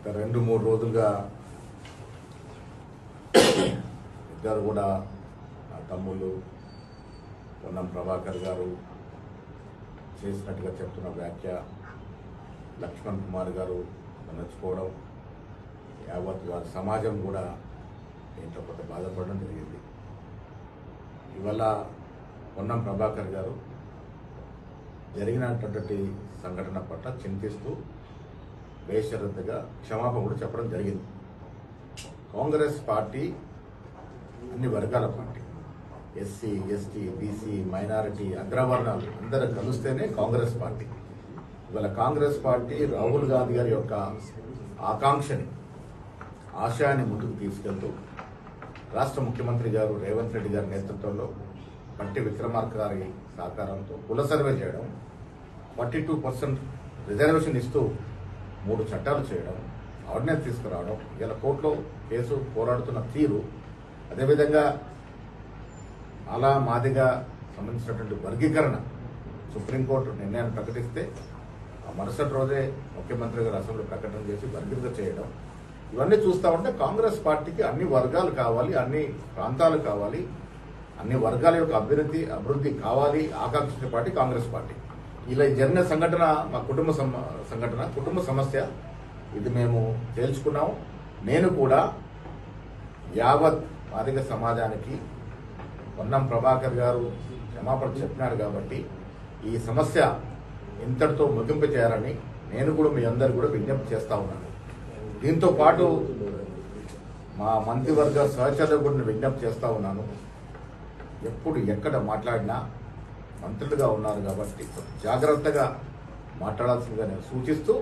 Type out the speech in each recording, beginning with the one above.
2-3 రోజులుగా ఇద్దరు కూడా నా తమ్ముళ్ళు పొన్నం ప్రభాకర్ గారు చేసినట్టుగా చెప్తున్న వ్యాఖ్య, లక్ష్మణ్ కుమార్ గారు నచ్చుకోవడం, యావత్ వారి సమాజం కూడా దీంట్లో కొంత బాధపడడం జరిగింది. ఇవాళ పొన్నం ప్రభాకర్ గారు జరిగినటువంటి సంఘటన పట్ల చింతిస్తూ బేషరతుగా క్షమాపణ కూడా చెప్పడం జరిగింది. కాంగ్రెస్ పార్టీ అన్ని వర్గాల party, SC, ST, BC, minority, అగ్రవర్ణాలు అందరూ కలిస్తేనే కాంగ్రెస్ పార్టీ. ఇవాళ కాంగ్రెస్ పార్టీ రాహుల్ గాంధీ గారి యొక్క ఆకాంక్షని, ఆశయాన్ని ముందుకు తీసుకెళ్తూ రాష్ట్ర ముఖ్యమంత్రి గారు రేవంత్ రెడ్డి గారి నేతృత్వంలో బట్టి విక్రమార్క గారి సహకారంతో కుల సర్వే చేయడం, 42% రిజర్వేషన్ ఇస్తూ 3 చట్టాలు చేయడం, ఆర్డినెన్స్ తీసుకురావడం, ఇలా కోర్టులో కేసు పోరాడుతున్న తీరు, అదేవిధంగా అలా మాదిగా సంబంధించినటువంటి వర్గీకరణ సుప్రీంకోర్టు నిర్ణయాన్ని ప్రకటిస్తే ఆ మరుసటి రోజే ముఖ్యమంత్రి గారు అసెంబ్లీ ప్రకటన చేసి వర్గీకరణ చేయడం, ఇవన్నీ చూస్తూ ఉంటే కాంగ్రెస్ పార్టీకి అన్ని వర్గాలు కావాలి, అన్ని ప్రాంతాలు కావాలి, అన్ని వర్గాల యొక్క అభివృద్ధి కావాలి, ఆకాంక్షించే పార్టీ కాంగ్రెస్ పార్టీ. ఇలా జరిగిన సంఘటన మా కుటుంబ సమస్య. ఇది మేము తేల్చుకున్నాం. నేను కూడా యావత్ మాదిగ సమాజానికి పొన్నం ప్రభాకర్ గారు క్షమాపణ చెప్పినారు కాబట్టి ఈ సమస్య ఇంతటితో ముగింపు చేయాలని నేను కూడా మీ అందరు కూడా విజ్ఞప్తి చేస్తా ఉన్నాను. దీంతో పాటు మా మంత్రివర్గ సహచరులకు కూడా విజ్ఞప్తి చేస్తా ఉన్నాను. ఎప్పుడు ఎక్కడ మాట్లాడినా మంత్రులుగా ఉన్నారు కాబట్టి జాగ్రత్తగా మాట్లాడాల్సిందిగా నేను సూచిస్తూ,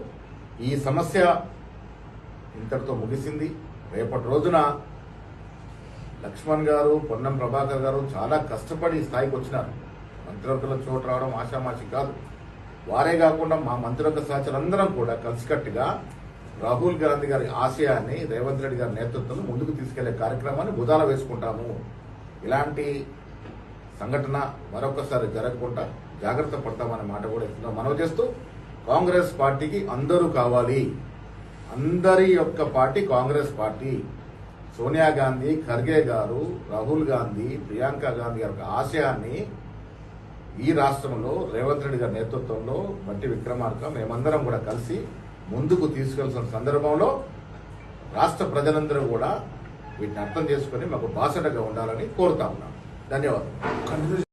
ఈ సమస్య ఇంతటితో ముగిసింది. రేపటి రోజున లక్ష్మణ్ గారు, పొన్నం ప్రభాకర్ గారు చాలా కష్టపడి స్థాయికి వచ్చినారు. మంత్రివర్గంలో చోటు రావడం ఆషామాషి కాదు. వారే కాకుండా మా మంత్రివర్గ సహచరులందరం కూడా కలిసికట్టుగా రాహుల్ గాంధీ గారి ఆశయాన్ని రేవంత్ రెడ్డి గారి నేతృత్వంలో ముందుకు తీసుకెళ్లే కార్యక్రమాన్ని భుజాల వేసుకుంటాము. ఇలాంటి సంఘటన మరొకసారి జరగకుండా జాగ్రత్త పడతామనే మాట కూడా మనవి చేస్తూ, కాంగ్రెస్ పార్టీకి అందరూ కావాలి. అందరి యొక్క పార్టీ కాంగ్రెస్ పార్టీ. సోనియా గాంధీ, ఖర్గే గారు, రాహుల్ గాంధీ, ప్రియాంక గాంధీ గారి ఆశయాన్ని ఈ రాష్ట్రంలో రేవంత్ రెడ్డి గారి నేతృత్వంలో బట్టి విక్రమార్క మేమందరం కూడా కలిసి ముందుకు తీసుకెళ్తున్న సందర్భంలో రాష్ట్ర ప్రజలందరూ కూడా వీటిని అర్థం చేసుకుని మాకు బాసటగా ఉండాలని కోరుతా ఉన్నాం. ధన్యవాదాలు.